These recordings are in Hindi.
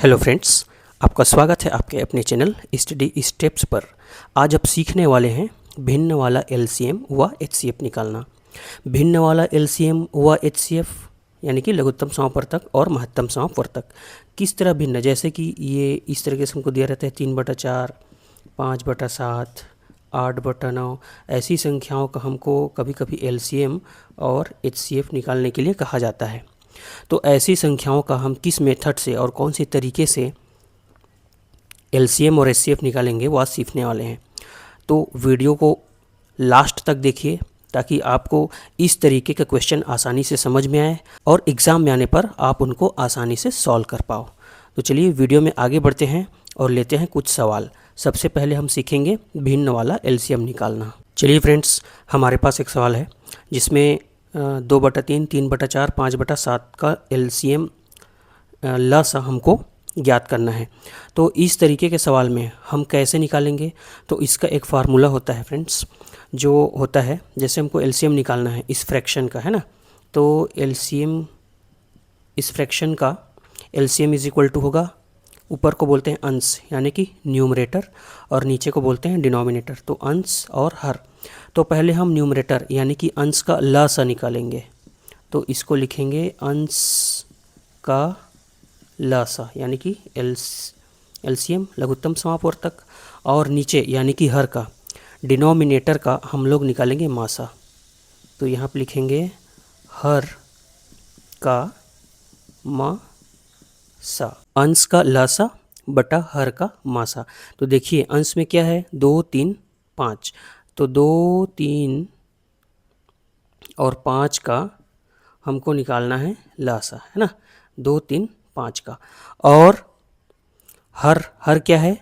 हेलो फ्रेंड्स, आपका स्वागत है आपके अपने चैनल स्टडी स्टेप्स पर। आज आप सीखने वाले हैं भिन्न वाला एलसीएम व एचसीएफ निकालना। भिन्न वाला एलसीएम व एचसीएफ यानी कि लघुत्तम समापवर्तक और महत्तम समापवर्तक किस तरह भिन्न, जैसे कि ये इस तरीके से हमको दिया रहता है 3/4, 5/7, 8/9। ऐसी संख्याओं का हमको कभी कभी एलसीएम और एचसीएफ निकालने के लिए कहा जाता है। तो ऐसी संख्याओं का हम किस मेथड से और कौन से तरीके से एलसीएम और एचसीएफ निकालेंगे वो आज सीखने वाले हैं। तो वीडियो को लास्ट तक देखिए ताकि आपको इस तरीके के क्वेश्चन आसानी से समझ में आए और एग्ज़ाम में आने पर आप उनको आसानी से सॉल्व कर पाओ। तो चलिए वीडियो में आगे बढ़ते हैं और लेते हैं कुछ सवाल। सबसे पहले हम सीखेंगे भिन्न वाला एलसीएम निकालना। चलिए फ्रेंड्स, हमारे पास एक सवाल है जिसमें 2/3, 3/4, 5/7 का एलसीएम लसा हमको ज्ञात करना है। तो इस तरीके के सवाल में हम कैसे निकालेंगे, तो इसका एक फार्मूला होता है फ्रेंड्स, जो होता है जैसे हमको एलसीएम निकालना है इस फ्रैक्शन का, है ना। तो एलसीएम इस फ्रैक्शन का एलसीएम इज इक्वल टू होगा, ऊपर को बोलते हैं अंश यानी कि न्यूमरेटर और नीचे को बोलते हैं डिनोमिनेटर, तो अंश और हर। तो पहले हम न्यूमरेटर यानी कि अंश का लसा निकालेंगे, तो इसको लिखेंगे अंश का लसा यानी कि एलसीएम लघुत्तम समापवर्तक, और नीचे यानी कि हर का डिनोमिनेटर का हम लोग निकालेंगे मासा। तो यहाँ पर लिखेंगे हर का मासा, अंश का लसा बटा हर का मासा। तो देखिए अंश में क्या है 2, 3, 5, तो 2, 3 और 5 का हमको निकालना है लासा, है ना, 2, 3, 5 का। और हर क्या है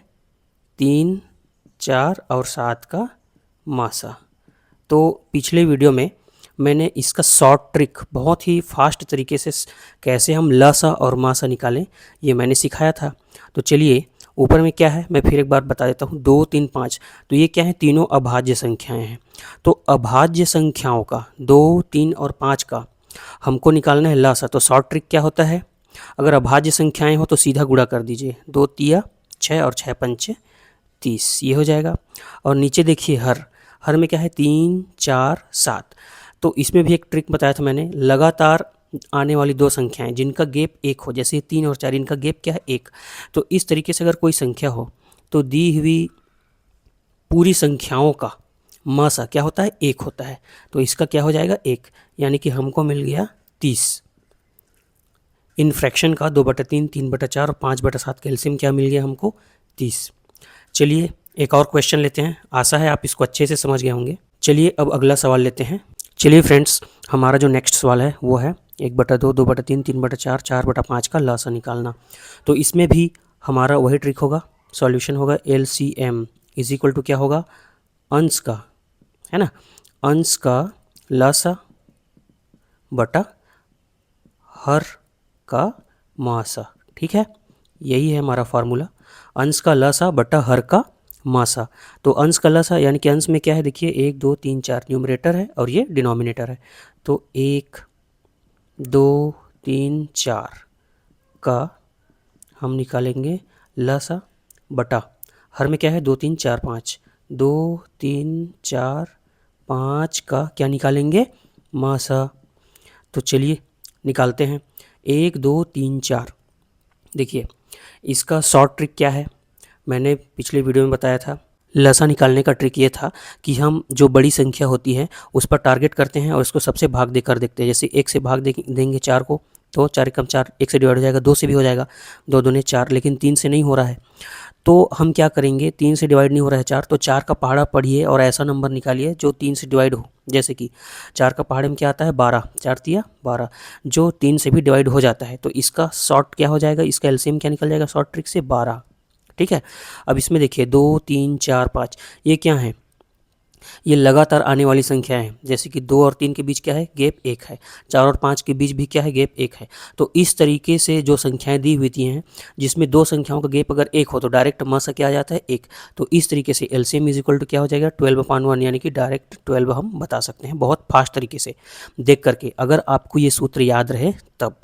3, 4 और 7 का मासा। तो पिछले वीडियो में मैंने इसका शॉर्ट ट्रिक बहुत ही फास्ट तरीके से कैसे हम लसा और मासा निकालें ये मैंने सिखाया था। तो चलिए ऊपर में क्या है मैं फिर एक बार बता देता हूँ। 2, 3, 5, तो ये क्या है, तीनों अभाज्य संख्याएं हैं। तो अभाज्य संख्याओं का 2, 3 और 5 का हमको निकालना है लसा। तो शॉर्ट ट्रिक क्या होता है, अगर अभाज्य संख्याएं हो तो सीधा गुणा कर दीजिए, 2 तिया 6 और 6 पंचे 30, ये हो जाएगा। और नीचे देखिए हर में क्या है 3, 4, 7। तो इसमें भी एक ट्रिक बताया था मैंने, लगातार आने वाली दो संख्याएं जिनका गैप 1 हो, जैसे 3 और 4, इनका गैप क्या है 1। तो इस तरीके से अगर कोई संख्या हो तो दी हुई पूरी संख्याओं का मासा क्या होता है 1 होता है। तो इसका क्या हो जाएगा 1, यानी कि हमको मिल गया 30। इन फ्रैक्शन का 2/3, 3/4 और 5/7 का एलसीएम क्या मिल गया हमको 30। चलिए एक और क्वेश्चन लेते हैं, आशा है आप इसको अच्छे से समझ गए होंगे। चलिए अब अगला सवाल लेते हैं। चलिए फ्रेंड्स, हमारा जो नेक्स्ट सवाल है वो है 1/2, 2/3, 3/4, 4/5 का लसा निकालना। तो इसमें भी हमारा वही ट्रिक होगा, सॉल्यूशन होगा एलसीएम इज इक्वल टू क्या होगा, अंश का, है ना, अंश का लसा बटा हर का मासा। ठीक है, यही है हमारा फार्मूला, अंश का लसा बटा हर का मासा। तो अंश का लसा यानी कि अंश में क्या है देखिए 1, 2, 3, 4 न्यूमरेटर है और ये डिनोमिनेटर है। तो 1, 2, 3, 4 का हम निकालेंगे लसा बटा हर में क्या है 2, 3, 4, 5, 2, 3, 4, 5 का क्या निकालेंगे मासा। तो चलिए निकालते हैं 1, 2, 3, 4। देखिए इसका शॉर्ट ट्रिक क्या है, मैंने पिछले वीडियो में बताया था। लसा निकालने का ट्रिक ये था कि हम जो बड़ी संख्या होती है उस पर टारगेट करते हैं और इसको सबसे भाग देकर देखते हैं। जैसे 1 से भाग देंगे 4 को, तो 4 कम 4 1 से डिवाइड हो जाएगा, 2 से भी हो जाएगा, 2 दूने 4, लेकिन 3 से नहीं हो रहा है। तो हम क्या करेंगे, 3 से डिवाइड नहीं हो रहा है 4, तो 4 का पहाड़ा पढ़िए और ऐसा नंबर निकालिए जो 3 से डिवाइड हो। जैसे कि 4 का पहाड़े में क्या आता है 12, 4 तिया 12, जो 3 से भी डिवाइड हो जाता है। तो इसका शॉर्ट क्या हो जाएगा, इसका एलसीएम क्या निकल जाएगा शॉर्ट ट्रिक से 12। ठीक है, अब इसमें देखिए 2, 3, 4, 5 ये क्या है, ये लगातार आने वाली संख्या है, जैसे कि 2 और 3 के बीच क्या है, गैप 1 है, 4 और 5 के बीच भी क्या है, गैप 1 है। तो इस तरीके से जो संख्याएं दी हुई हैं जिसमें दो संख्याओं का गैप अगर 1 हो तो डायरेक्ट मासा क्या आ जाता है, 1। तो इस तरीके से एलसीएम इज इक्वल टू क्या हो जाएगा, 12/1, यानी कि डायरेक्ट 12 हम बता सकते हैं बहुत फास्ट तरीके से देख करके, अगर आपको ये सूत्र याद रहे तब।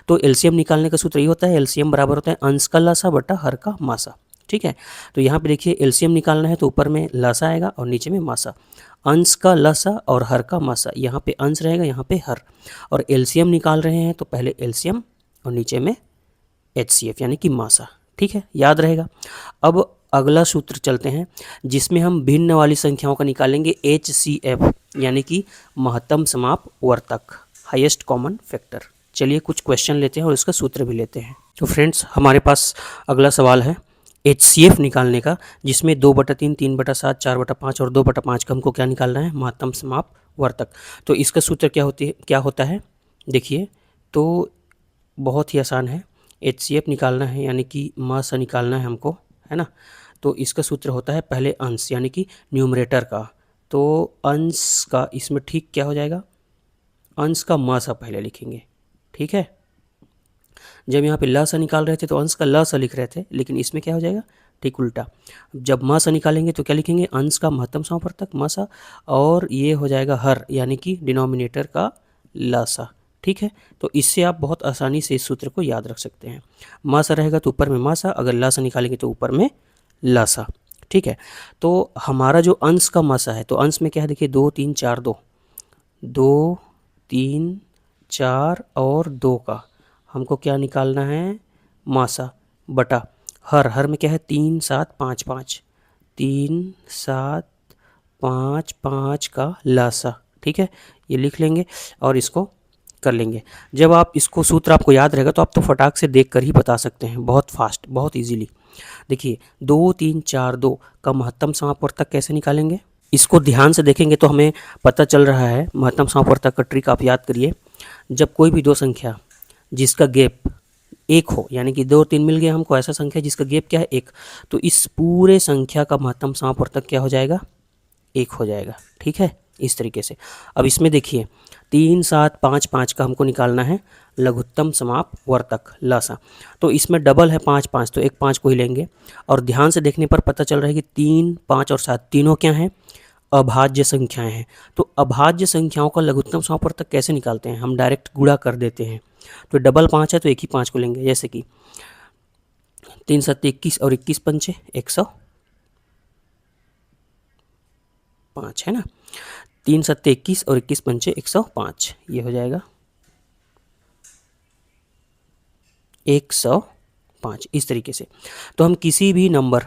तो एलसीएम निकालने का सूत्र ये होता है, एलसीएम बराबर होता है अंश का लसा बटा हर का मासा। ठीक है, तो यहाँ पे देखिए एलसीएम निकालना है तो ऊपर में लसा आएगा और नीचे में मासा। अंश का लसा और हर का मासा, यहाँ पे अंश रहेगा, यहाँ पे हर। और एलसीएम निकाल रहे हैं तो पहले एलसीएम और नीचे में एचसीएफ यानी कि मासा। ठीक है, याद रहेगा। अब अगला सूत्र चलते हैं जिसमें हम भिन्न वाली संख्याओं का निकालेंगे एचसीएफ यानी कि महत्तम समाप वर्तक, हाईएस्ट कॉमन फैक्टर। चलिए कुछ क्वेश्चन लेते हैं और इसका सूत्र भी लेते हैं। तो फ्रेंड्स हमारे पास अगला सवाल है एचसीएफ निकालने का, जिसमें 2/3, 3/7, 4/5 और 2/5 का हमको क्या निकालना है, महत्तम समाप वर्तक। तो इसका सूत्र क्या होता है, देखिए तो बहुत ही आसान है। एचसीएफ निकालना है यानी कि मास निकालना है हमको, है ना। तो इसका सूत्र होता है पहले अंश यानी कि न्यूमरेटर का, तो अंश का इसमें ठीक क्या हो जाएगा, अंश का मासा पहले लिखेंगे। ठीक है, जब यहाँ पे ल सा निकाल रहे थे तो अंश का ल सा लिख रहे थे, लेकिन इसमें क्या हो जाएगा, ठीक उल्टा। जब मा सा निकालेंगे तो क्या लिखेंगे, अंश का महत्तम समापवर्तक मा सा, और ये हो जाएगा हर यानी कि डिनोमिनेटर का ल सा। ठीक है, तो इससे आप बहुत आसानी से इस सूत्र को याद रख सकते हैं। मा सा रहेगा तो ऊपर में मा सा, अगर ला सा निकालेंगे तो ऊपर में ला सा। ठीक है, तो हमारा जो अंश का मासा है, तो अंश में क्या है देखिए 2 3 4 2, 2 3 4 और 2 का हमको क्या निकालना है, मासा बटा हर में क्या है 3 7 5 5, 3 7 5 5 का लासा। ठीक है, ये लिख लेंगे और इसको कर लेंगे। जब आप इसको सूत्र आपको याद रहेगा तो आप तो फटाक से देख कर ही बता सकते हैं, बहुत फास्ट, बहुत इजीली। देखिए 2 3 4 2 का महत्तम समापवर्तक कैसे निकालेंगे, इसको ध्यान से देखेंगे तो हमें पता चल रहा है। महत्तम समापवर्तक का ट्रिक आप याद करिए, जब कोई भी दो संख्या जिसका गैप 1 हो, यानी कि 2 और 3 मिल गया हमको, ऐसा संख्या जिसका गैप क्या है 1, तो इस पूरे संख्या का महत्तम समापवर्तक क्या हो जाएगा, 1 हो जाएगा। ठीक है, इस तरीके से। अब इसमें देखिए 3 7 5 5 का हमको निकालना है लघुत्तम समाप वर्तक लासा, तो इसमें डबल है 5 5, तो एक 5 को ही लेंगे। और ध्यान से देखने पर पता चल रहा है कि 3 5 और 7 तीनों क्या हैं, अभाज्य संख्याएं हैं। तो अभाज्य संख्याओं का लघुत्तम समापवर्तक कैसे निकालते हैं, हम डायरेक्ट गुणा कर देते हैं। तो डबल 5 है तो एक ही 5 को लेंगे, जैसे कि 3 7 21 और 21 पंचे 105 है ना, 3 7 21 और 21 पंचे 105, ये हो जाएगा 105 इस तरीके से। तो हम किसी भी नंबर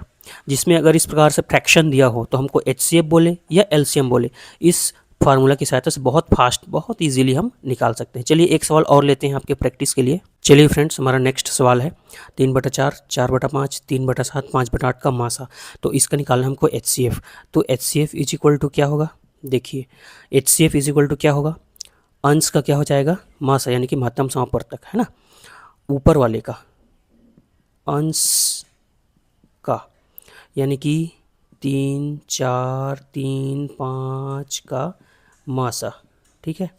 जिसमें अगर इस प्रकार से फ्रैक्शन दिया हो तो हमको एचसीएफ बोले या एलसीएम बोले, इस फार्मूला की सहायता से बहुत फास्ट, बहुत इजीली हम निकाल सकते हैं। चलिए एक सवाल और लेते हैं आपके प्रैक्टिस के लिए। चलिए फ्रेंड्स हमारा नेक्स्ट सवाल है 3/4, 4/5, 3/7, 5/8 का मासा। तो इसका निकालना हमको एचसीएफ। तो एचसीएफ इज इक्वल टू क्या होगा, देखिए एचसीएफ इज इक्वल टू क्या होगा, अंश का क्या हो जाएगा, मासा यानी कि महत्तम समापवर्तक, है ना, ऊपर वाले का अंश का यानी कि 3 4 3 5 का मासा। ठीक है,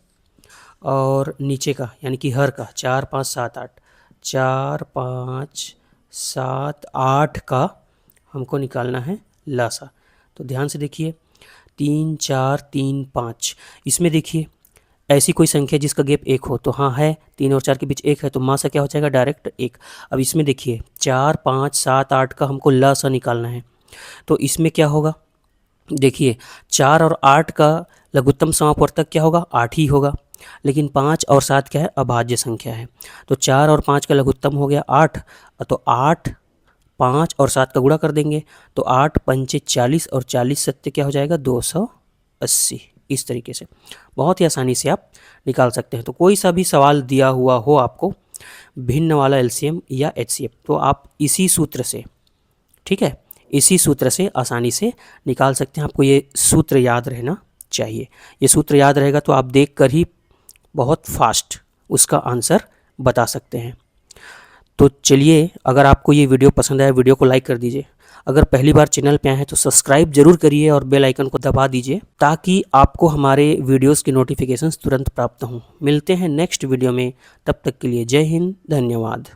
और नीचे का यानी कि हर का 4 5 7 8, 4 5 7 8 का हमको निकालना है लासा। तो ध्यान से देखिए 3 4 3 5, इसमें देखिए ऐसी कोई संख्या जिसका गैप 1 हो, तो हाँ है 3 और 4 के बीच 1 है, तो मासा क्या हो जाएगा, डायरेक्ट 1। अब इसमें देखिए 4 5 7 8 का हमको लासा निकालना है, तो इसमें क्या होगा, देखिए 4 और 8 का लघुत्तम समापवर्तक क्या होगा, 8 ही होगा, लेकिन 5 और 7 क्या है, अभाज्य संख्या है। तो 4 और 5 का लघुत्तम हो गया 8, तो 8 5 और 7 का गुणा कर देंगे, तो 8 पंचे 40 और 40 सत्य क्या हो जाएगा, 280। इस तरीके से बहुत ही आसानी से आप निकाल सकते हैं। तो कोई सा भी सवाल दिया हुआ हो आपको भिन्न वाला एलसीएम या एचसीएफ, तो आप इसी सूत्र से, ठीक है, इसी सूत्र से आसानी से निकाल सकते हैं। आपको ये सूत्र याद रहना चाहिए, ये सूत्र याद रहेगा तो आप देख कर ही बहुत फास्ट उसका आंसर बता सकते हैं। तो चलिए, अगर आपको ये वीडियो पसंद आया वीडियो को लाइक कर दीजिए। अगर पहली बार चैनल पे आए हैं तो सब्सक्राइब जरूर करिए और बेल आइकन को दबा दीजिए ताकि आपको हमारे वीडियोस की नोटिफिकेशंस तुरंत प्राप्त हों। मिलते हैं नेक्स्ट वीडियो में, तब तक के लिए जय हिंद, धन्यवाद।